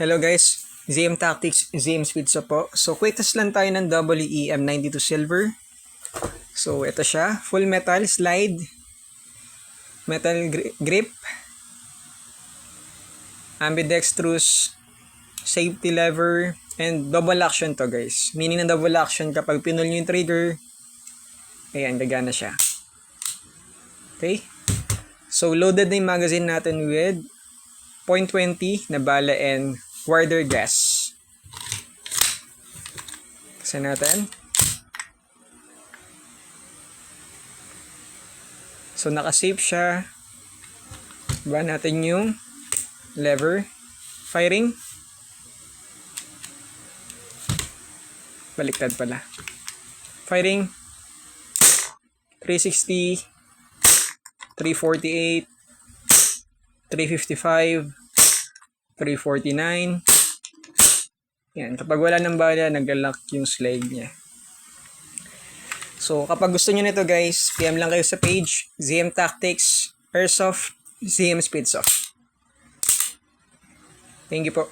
Hello guys, ZM Tactics, ZM Speedso po. So quick test lang tayo ng WEM92 Silver. So ito siya, full metal slide, metal grip, ambidextrous, safety lever, and double action to guys. Meaning ng double action kapag pinul nyo yung trigger, ayan, gagana siya. Okay? So loaded na yung magazine natin with .20 na bala and wider gas. Kasi natin. So naka-safe siya. Ba natin yung lever. Firing. Baliktad pala. Firing. 360. 348. 355. 349. Yan. Kapag wala ng bala, nag-lock yung slide niya. So, kapag gusto niyo nito guys, PM lang kayo sa page, ZM Tactics, Airsoft, ZM Speedsoft. Thank you po.